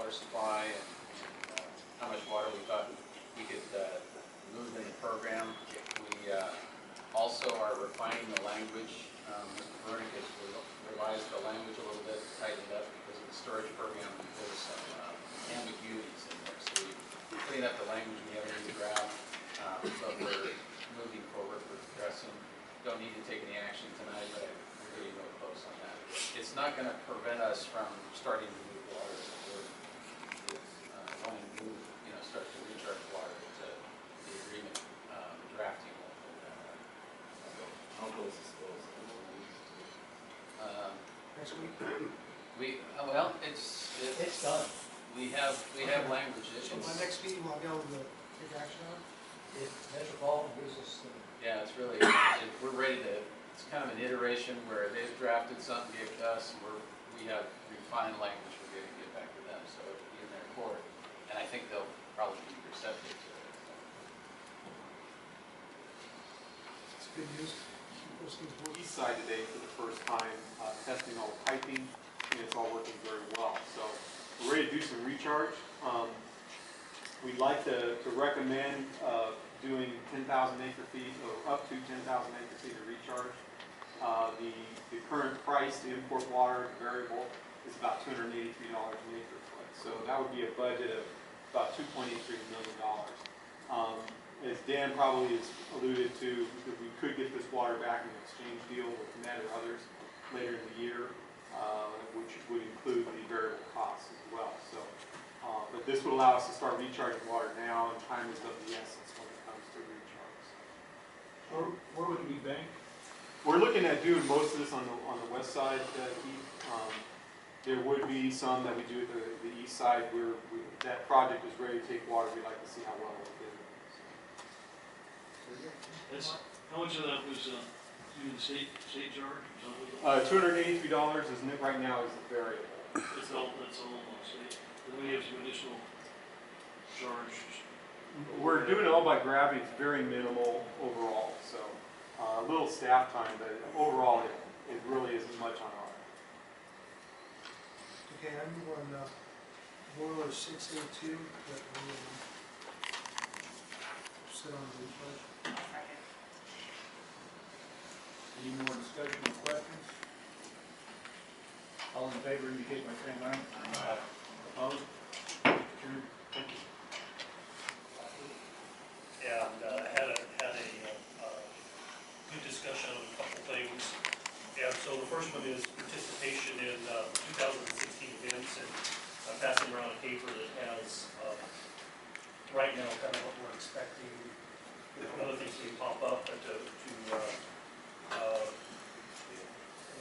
water supply and how much water we thought we could move in the program. We also are refining the language. Mr. Vernick has revised the language a little bit, tightened it up because of the storage program. There's some ambiguities in there, so we're cleaning up the language. We have a new draft, but we're moving forward. We're progressing. Don't need to take any action tonight, but we're getting real close on that. It's not going to prevent us from starting to move water. It's wanting to move, start to recharge water to the agreement drafting. How close is close? Next week? Well, it's done. We have language. So by next meeting, we'll be able to take action on it? If Metropolitan gives us the... Yeah, it's really, we're ready to, it's kind of an iteration where they've drafted something, gave it to us, and we have refined language we're going to get back to them, so it'll be in their court, and I think they'll probably be receptive to it. It's good news. Keep those things working. East side today for the first time, testing all the piping, and it's all working very well. So we're ready to do some recharge. We'd like to recommend doing 10,000 acre feet or up to 10,000 acre feet of recharge. The current price to import water variable is about $283 an acre foot. So that would be a budget of about $2.83 million. As Dan probably has alluded to, that we could get this water back in an exchange deal with Met or others later in the year, which would include the variable costs as well. So, but this would allow us to start recharging water now, and time is of the essence when it comes to recharge. Where would we bank? We're looking at doing most of this on the west side, Keith. There would be some that we do at the east side. That project is ready to take water. We'd like to see how well it did. How much of that was due to the state charge? $283 isn't it right now is the variable. That's all state. Then we have some additional charge. We're doing it all by gravity. It's very minimal overall. So a little staff time, but overall it really isn't much on our end. Okay, I move on boiler 682 that we sit on the recharge. Any more discussion or questions? All in favor indicate by saying aye. Aye. Opposed? Carried. Thank you. And had a good discussion on a couple things. And so the first one is participation in 2016 events, and I'm passing around a paper that has right now kind of what we're expecting. Other things may pop up, but to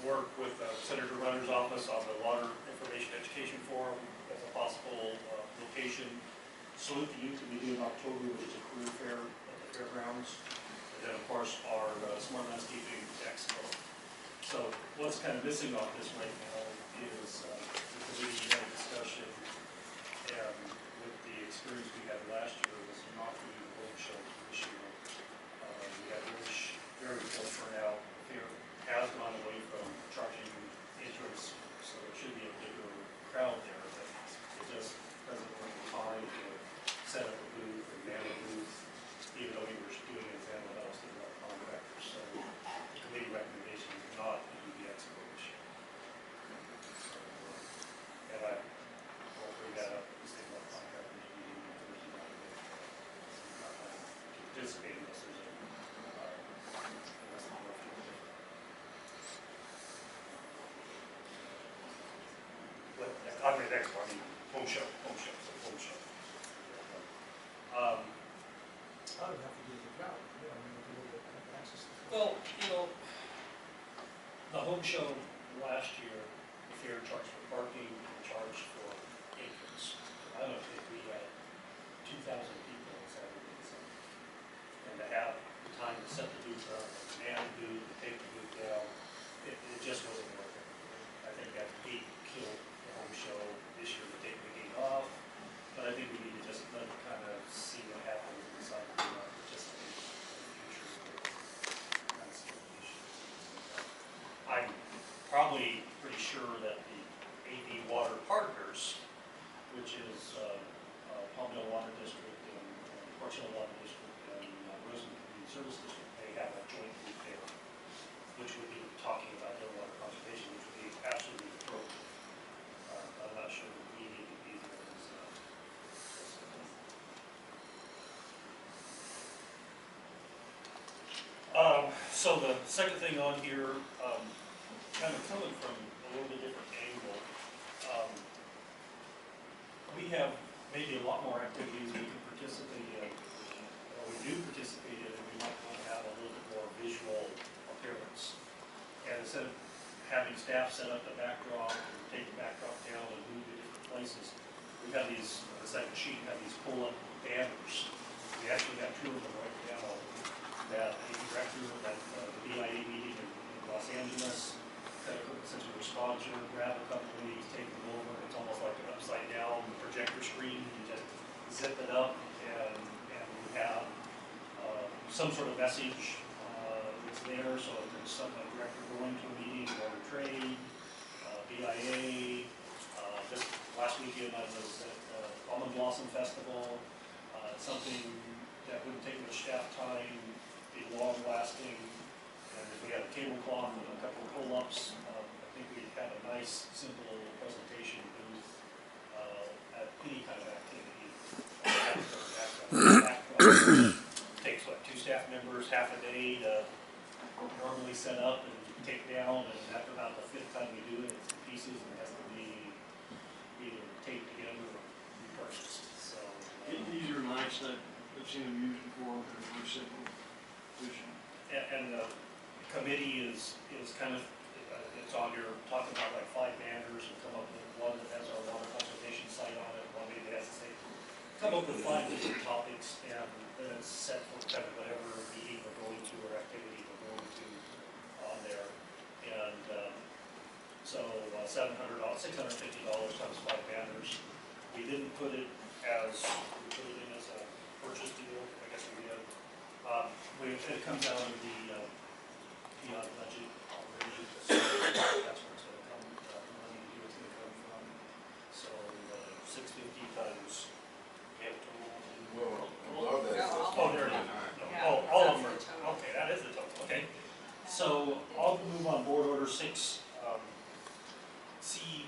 work with Senator Runner's office on the Water Information Education Forum as a possible location. Salute the Youth will be due in October, which is a career fair at the fairgrounds. And then, of course, our Smart Landscaping Expo. So what's kind of missing off this right now is the committee had a discussion, and with the experience we had last year was not doing the boat show this year. We had very poor turnout. The fair has gone away from charging entrance, so there should be a bigger crowd there, but it just doesn't bring the time to set up a booth and man a booth, even though we were doing it at the house through our contractors. So the committee recommendation is not to do the expo this year. So, and I will bring that up to the state law contractors meeting on Thursday night. To participate in this, there's a I'll be next one. Home show. I would have to do the crowd. Yeah, I mean, if you look at access to the crowd. Well, the home show last year, the fair charged for parking and charged for entrance. I don't think we had 2,000 people on Saturday. And to have the time to set the booth up, man the booth, take the booth down, it just wasn't working. I think that gate killed the home show this year to take the gate off. But I think we need to just let it kind of see what happens and decide if we want to participate in the future. That's the issue. I'm probably pretty sure that the AV water Parks and Water District and Roseland Community Service District, they have a joint group there, which would be talking about their water conservation, which would be absolutely appropriate. I'm not sure we need to be there as so the second thing on here, kind of coming from a little bit different angle, we have maybe a lot more activities we can participate in, or we do participate in, and we might want to have a little bit more visual appearance. And instead of having staff set up the backdrop and take the backdrop down and move to different places, we've got these, on the second sheet, have these pull-up banners. We actually got 2 of them right now that the director at the BIA meeting in Los Angeles, essentially a sponsor, grab a couple of these, take them over. It's almost like an upside down projector screen. You just zip it up and you have some sort of message that's there. So if there's some director going to a meeting, Board of Trade, BIA. Just last weekend I was at Almond Blossom Festival. Something that wouldn't take much staff time, be long lasting. And if we had a tablecloth and a couple of pull-ups, I think we'd have a nice, simple presentation booth at any kind of activity. Takes what, 2 staff members, half a day to normally set up and take down, and after about the 5th time we do it, it's in pieces and has to be either taped together or repurchased. So These are nice, I've seen them used before, they're very simple. and the committee is kind of, it's on your, talking about like 5 banners and come up with one that has our water conservation site on it, one maybe has to say, come up with 5 different topics, and then it's set for kind of whatever meeting we're going to or activity we're going to on there. And so $650 times 5 banners. We didn't put it as, we put it in as a purchase deal, I guess we did. It comes out of the beyond budget already, so that's where it's going to come, money to do it's going to come from. So 650 times, we have a total. Well, Oh, there it is. Yeah, Oh, all of them. that's the total. Okay, that is the total, okay. So I'll move on board order 6, C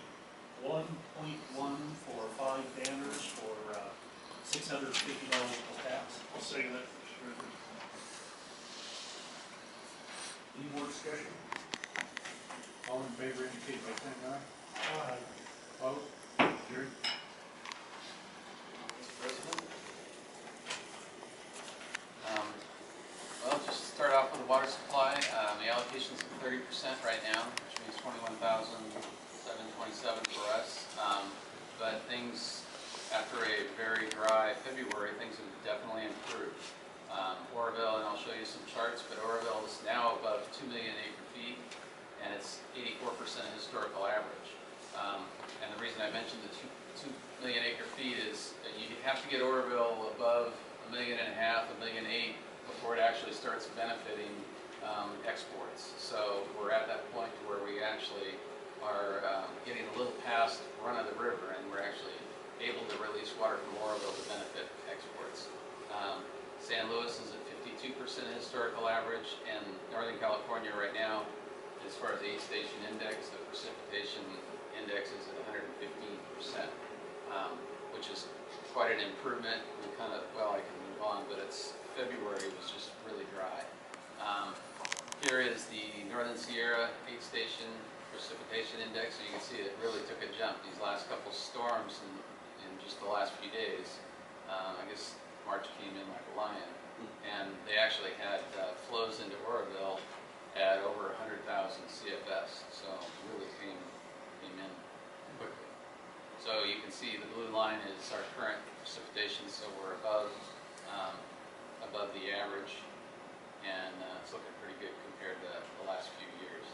1.1 for 5 banners for $650 plus tax. I'll say that. Any more discussion? All in favor indicate by saying aye. Opposed? Carried. Mr. President? Well, just to start off with the water supply, the allocation's at 30% right now, which means $21,727 for us. But things, after a very dry February, things have definitely improved. Oroville, and I'll show you some charts, but Oroville is now above 2 million acre feet, and it's 84% historical average. And the reason I mentioned the 2 million acre feet is that you have to get Oroville above 1.5 million, 1.8 million before it actually starts benefiting exports. So we're at that point where we actually are getting a little past run of the river, and we're actually able to release water from Oroville to benefit exports. San Luis is at 52% historical average, and Northern California right now, as far as the aid station index, the precipitation index is at 115%, which is quite an improvement. We kind of, well, I can move on, but February was just really dry. Here is the Northern Sierra aid station precipitation index, and you can see it really took a jump these last couple storms in just the last few days. I guess March came in like a lion, and they actually had flows into Oroville at over 100,000 CFS, so it really came in quickly. So you can see the blue line is our current precipitation, so we're above the average, and it's looking pretty good compared to the last few years.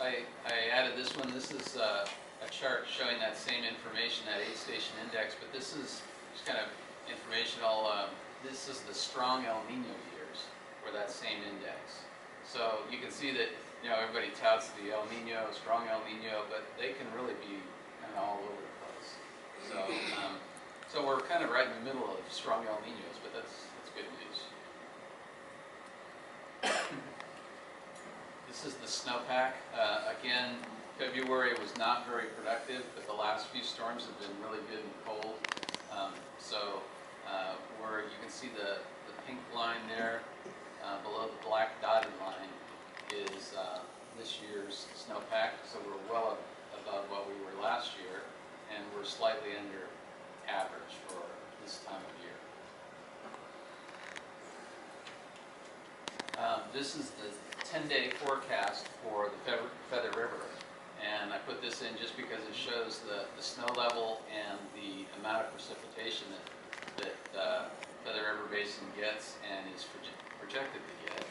I added this one. This is a chart showing that same information, that aid station index, but this is just kind of informational. This is the strong El Nino years for that same index. So you can see that, everybody touts the El Nino, strong El Nino, but they can really be kind of all over the place. So So we're kind of right in the middle of strong El Niños, but that's good news. This is the snowpack. Again, February was not very productive, but the last few storms have been really good and cold. Where you can see the pink line there below the black dotted line is this year's snowpack. So we're well above what we were last year, and we're slightly under average for this time of year. This is the 10-day forecast for the Feather River, and I put this in just because it shows the snow level and the amount of precipitation that Feather River Basin gets and is projected to get.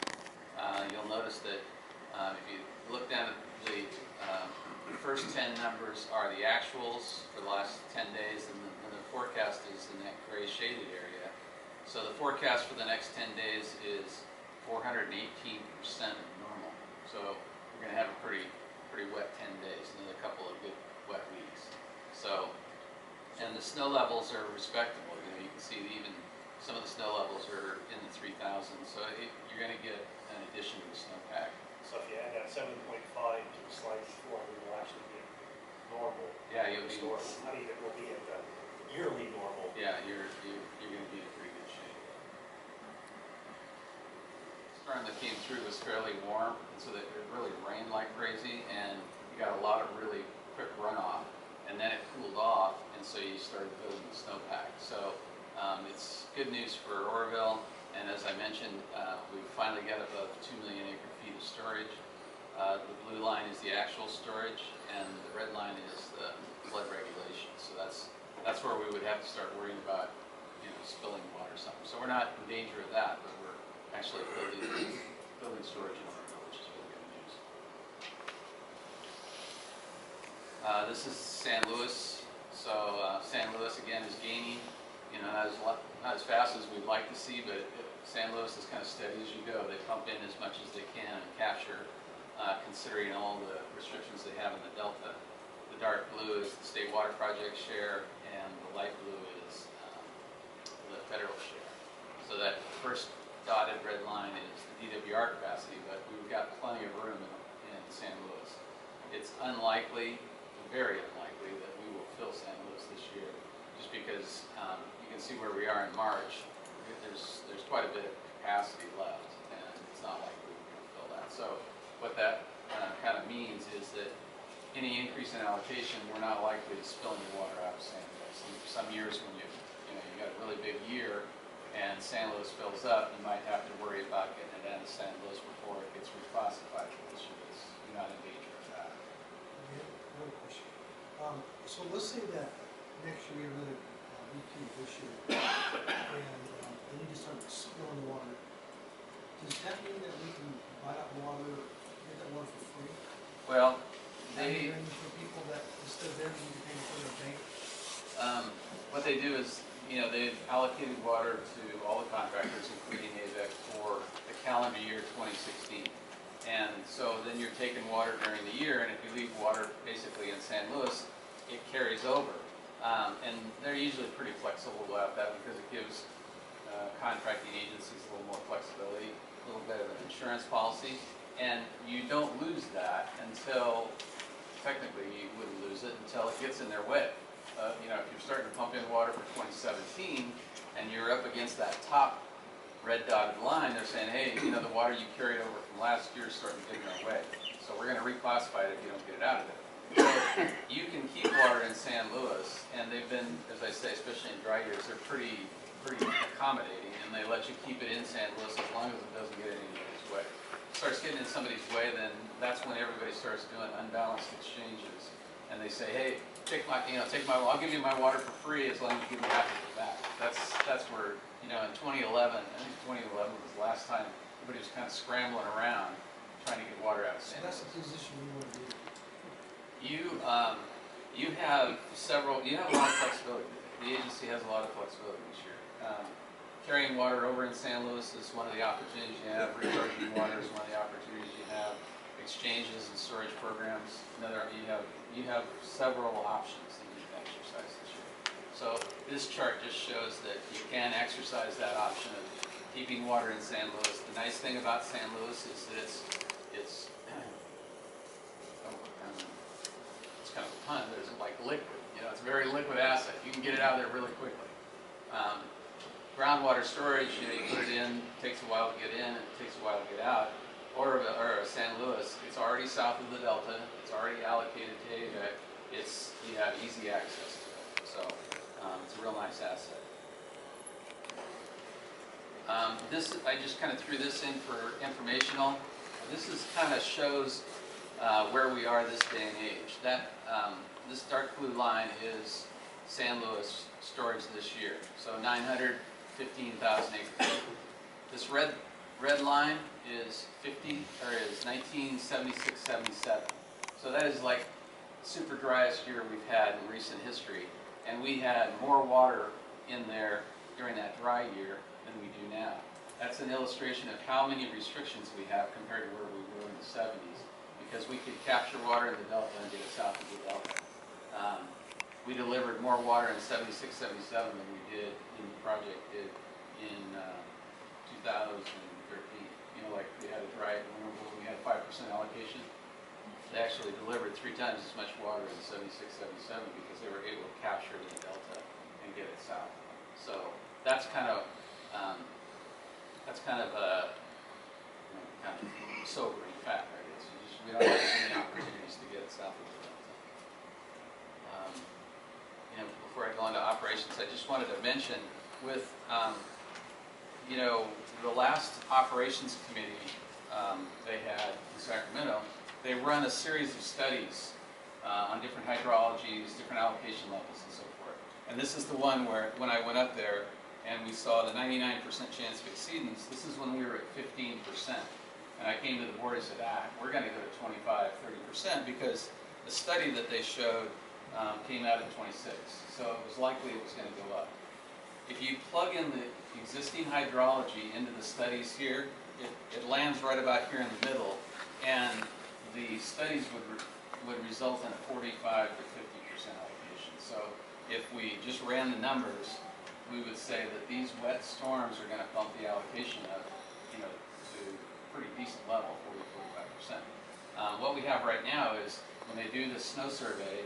You'll notice that if you look down at the first 10 numbers are the actuals for the last 10 days, and the forecast is in that gray shaded area. So the forecast for the next 10 days is 418% of normal. So we're going to have a pretty wet 10 days, and then a couple of good wet weeks. So, and the snow levels are respectable. You can see even some of the snow levels are in the 3,000. So you're going to get an addition to the snowpack. So if you add that 7.5 to the slide before, we will actually be normal. Yeah, you'll be. I mean, it will be at the yearly normal. Yeah, you're going to be in pretty good shape. The storm that came through was fairly warm, and so that it really rained like crazy, and you got a lot of really quick runoff, and then it cooled off, and so you started building the snowpack. So it's good news for Oroville, and as I mentioned, we finally got above 2 million acre feet of storage. The blue line is the actual storage, and the red line is the flood regulation. So that's where we would have to start worrying about, spilling water or something. So we're not in danger of that, but we're actually building storage in Oroville, which is really good news. This is San Luis. So San Luis again is gaining, not as fast as we'd like to see, but San Luis is kind of steady as you go. They pump in as much as they can and capture, considering all the restrictions they have in the Delta. The dark blue is the state water project share, and the light blue is the federal share. So that first dotted red line is the DWR capacity, but we've got plenty of room in San Luis. It's unlikely, very unlikely, that we will fill San Luis this year, just because you can see where we are in March. There's quite a bit of capacity left, and it's not likely we're going to fill that. So what that kind of means is that any increase in allocation, we're not likely to spill any water out of San Luis. Some years when you got a really big year and San Luis fills up, you might have to worry about getting it down to San Luis before it gets reclassified for this year. You're not in danger of that. Another question. So let's say that next year we have another repeat this year, and then you just start spilling water. Does that mean that we can buy that water, get that water for free? Well, for people that instead of them need to pay for their tank? What they do is, they've allocated water to all the contractors, including AVEK, for the calendar year 2016. And so then you're taking water during the year, and if you leave water basically in San Luis, it carries over. And they're usually pretty flexible about that because it gives contracting agencies a little more flexibility, a little bit of an insurance policy, and you don't lose that until, technically you wouldn't lose it until it gets in their way. If you're starting to pump in water for 2017 and you're up against that top red dotted line, they're saying, hey, the water you carried over from last year is starting to get in our way. So we're going to reclassify it if you don't get it out of there. So you can keep water in San Luis, and they've been, as I say, especially in dry years, they're pretty accommodating, and they let you keep it in San Luis as long as it doesn't get in anybody's way. If it starts getting in somebody's way, then that's when everybody starts doing unbalanced exchanges, and they say, hey, I'll give you my water for free as long as you give me half of it back. That's where, in 2011, I think 2011 was the last time everybody was kind of scrambling around trying to get water out of San Luis. So that's the position we want to be in. You have a lot of flexibility. The agency has a lot of flexibility this year. Carrying water over in San Luis is one of the opportunities you have. Recharging water is one of the opportunities you have. Exchanges and storage programs. You have several options that you can exercise this year. So this chart just shows that you can exercise that option of keeping water in San Luis. The nice thing about San Luis is that it's kind of a pun, but it's like liquid. You know, it's a very liquid asset. You can get it out of there really quickly. Groundwater storage, you know, you put it in, it takes a while to get in, it takes a while to get out. Or San Luis, it's already south of the Delta, it's already allocated to AVEK, you have easy access to it. So it's a real nice asset. I just kind of threw this in for informational. This kind of shows where we are this day and age. This dark blue line is San Luis storage this year, so 915,000 acres. This red line is 1976-77. So that is like super driest year we've had in recent history, and we had more water in there during that dry year than we do now. That's an illustration of how many restrictions we have compared to where we were in the 70s, because we could capture water in the Delta and get it south of the Delta. We delivered more water in 76, 77 than we did in the project did in 2013. You know, like we had a dry, remember when we had 5% allocation? They actually delivered 3 times as much water in 76, 77 because they were able to capture it in the Delta and get it south. So that's kind of a kind of sobering fact, right? We don't have any opportunities to get it south of the Delta. Before I go into operations, I just wanted to mention with, the last operations committee they had in Sacramento, they run a series of studies on different hydrologies, different allocation levels, and so forth. And this is the one where, when I went up there and we saw the 99% chance of exceedance, this is when we were at 15%. And I came to the board and said, we're going to go to 25, 30% because the study that they showed came out at 26. So it was likely it was going to go up. If you plug in the existing hydrology into the studies here, it lands right about here in the middle, and the studies would result in a 45 to 50% allocation. So if we just ran the numbers, we would say that these wet storms are going to bump the allocation up, to a pretty decent level, 40 to 45%. What we have right now is when they do the snow survey,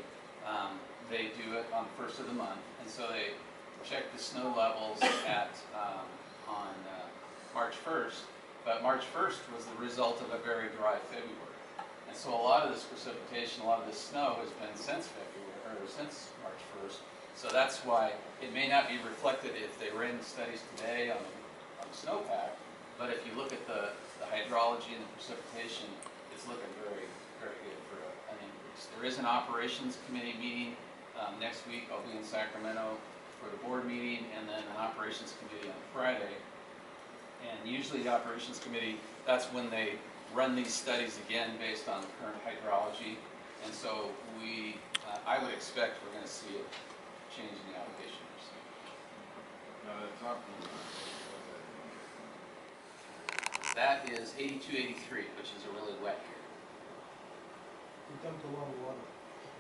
they do it on the first of the month, and so they check the snow levels on March 1st, but March 1st was the result of a very dry February. And so a lot of this precipitation, a lot of this snow has been since February, or since March 1st. So that's why it may not be reflected if they ran the studies today on the snowpack, but if you look at the hydrology and the precipitation, it's looking very, very good for an increase. There is an operations committee meeting next week. I'll be in Sacramento for the board meeting, and then an operations committee on Friday. And usually the operations committee, that's when they run these studies again based on the current hydrology. And so I would expect we're going to see a change in the allocation. That is 82-83, which is a really wet year. We dumped a lot of water.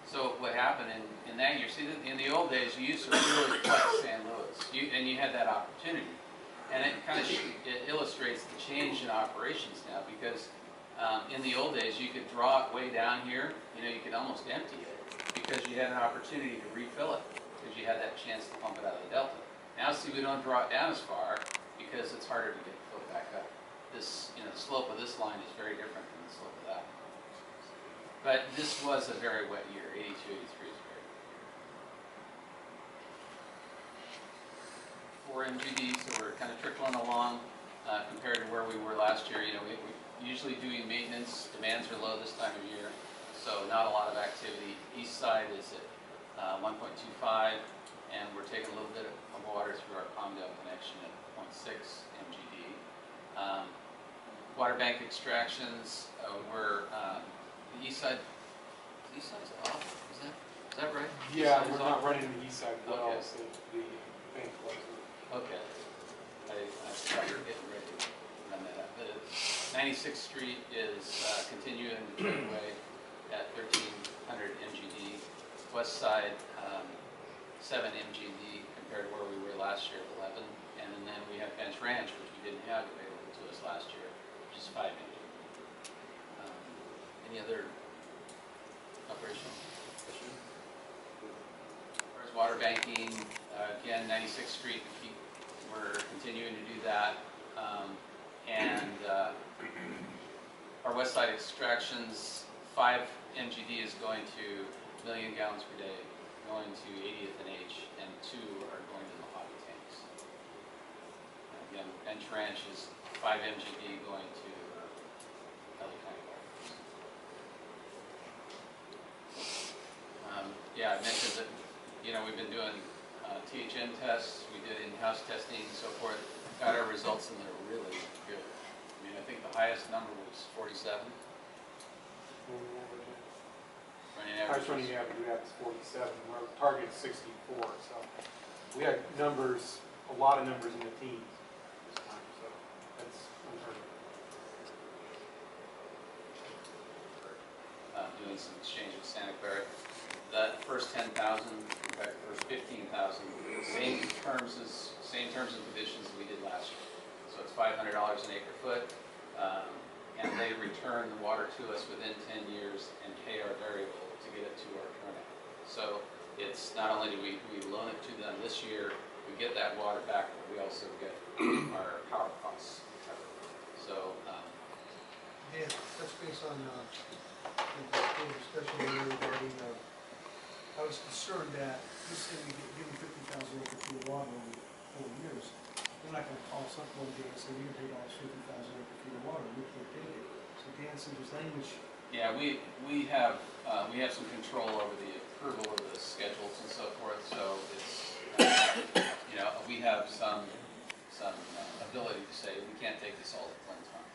So what happened in that year, see, in the old days, you used to really flex San Luis, and you had that opportunity. And it kind of illustrates the change in operations now, because in the old days, you could draw it way down here, you could almost empty it, because you had an opportunity to refill it, because you had that chance to pump it out of the Delta. Now, see, we don't draw it down as far, because it's harder to get the flow back up. This, the slope of this line is very different than the slope of that. But this was a very wet year. 82, 83 is very wet. 4 MGD, so we're kind of trickling along compared to where we were last year. We usually doing maintenance. Demands are low this time of year, so not a lot of activity. East side is at 1.25, and we're taking a little bit of water through our Palmdale connection at 0.6 MGD. Water bank extractions were the east side's off. Is that right? Yeah, we're not running the east side well, okay. So the bank was. Okay. I thought you were getting ready to run that up. The 96th Street is continuing the trainway at 1300 MGD. West side 7 MGD compared to where we were last year at 11. And then we have Bench Ranch, which we didn't have available to us last year, which is 5 MGD. Any other operational questions? As far as water banking, again, 96th Street, we're continuing to do that. Our west side extractions, 5 MGD is going to 1 million gallons per day, going to 80th and H, and 2 are going to the hobby tanks. Again, Bench Ranch is 5 MGD going to LA County Water. Yeah, I mentioned that, we've been doing THM tests, we did in-house testing and so forth, got our results and they're really good. I mean, I think the highest number was 47. Running average. Running average, we have is 47, our target is 64, so we had numbers, a lot of numbers in the teens this time, so that's unheard of. Doing some exchange with Santa Clara. The first 10,000, in fact, the first 15,000, same terms and conditions that we did last year. So it's $500 an acre foot, and they return the water to us within 10 years and pay our variable to get it to our Kern acre. So it's not only do we loan it to them this year, we get that water back, but we also get our power costs covered. So, Dan, touch base on the discussion earlier regarding, I was concerned that you said we get given 50,000 acre feet of water over 4 years. We're not going to call something one day and say we're going to take all 50,000 acre feet of water. We can't take it. So Dan said there's language. yeah, we have some control over the approval of the schedules and so forth. So it's we have some ability to say we can't take this all at one time.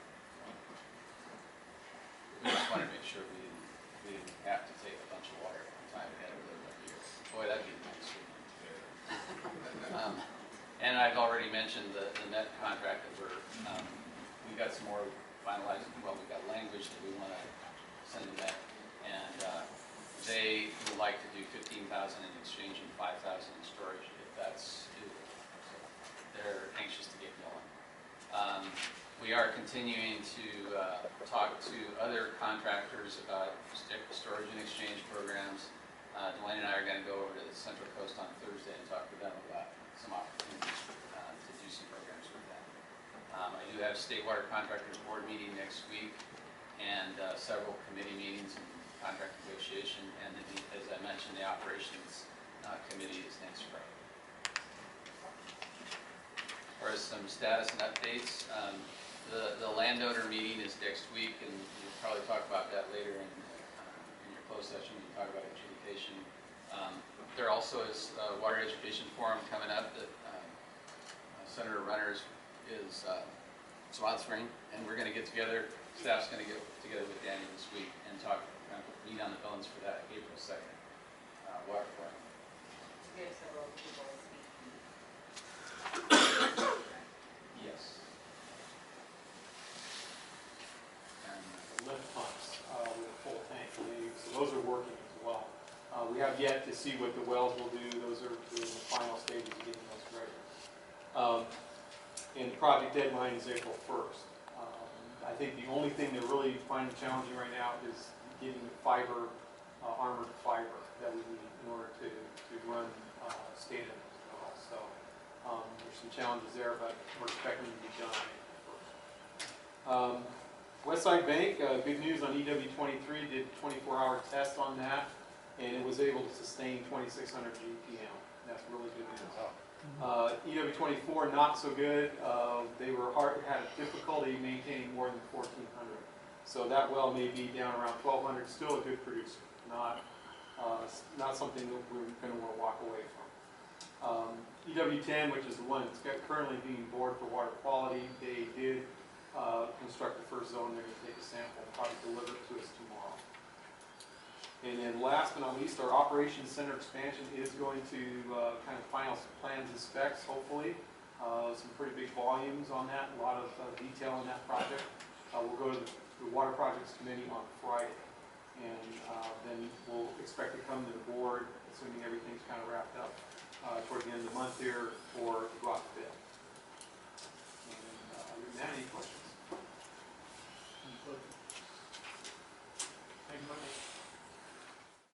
We just wanted to make sure we didn't have to take a bunch of water at one time. We had to live every year. Boy, that'd be nice. And I've already mentioned the net contract that we got some more finalized. Well, we got language that we want to send to net, and they would like to do 15,000 in exchange and 5,000 in storage if that's doable. So they're anxious to get going. We are continuing to talk to other contractors about storage and exchange programs. Dwayne and I are going to go over to the Central Coast on Thursday and talk to them about some opportunities to do some programs with them. I do have State Water Contractors Board meeting next week, and several committee meetings and contract negotiation, and as I mentioned, the Operations Committee is next Friday. As far as some status and updates, the landowner meeting is next week, and we'll probably talk about that later in your closed session when you talk about adjudication. There also is a Water Education Forum coming up that Senator Runners is sponsoring, and we're going to get together, staff's going to get together with Danny this week and talk, meet on the bones for that April 2nd water forum. We have several people speaking. Yes. And Lift pumps with full tank, so those are working as well. We have yet to see what the wells will do. Those are in the final stages of getting those ready. And the project deadline is April 1st. I think the only thing that really find challenging right now is getting the fiber, armored fiber that we need in order to run SCADA as well. So there's some challenges there, but we're expecting to be done April 1st. Westside Bank, big news on EW23, did 24-hour test on that, and it was able to sustain 2,600 GPM. That's really good news. EW24, not so good. They had a difficulty maintaining more than 1,400. So that well may be down around 1,200. Still a good producer. Not something that we're going to want to walk away from. EW10, which is the one that's currently being bored for water quality, they did construct the first zone. They're going to take a sample and probably deliver it to us tomorrow. And then last but not least, our operations center expansion is going to kind of final plans and specs, hopefully. Some pretty big volumes on that, a lot of detail on that project. We'll go to the Water Projects Committee on Friday, and then we'll expect to come to the board, assuming everything's kind of wrapped up, end of the month here or go out to bid.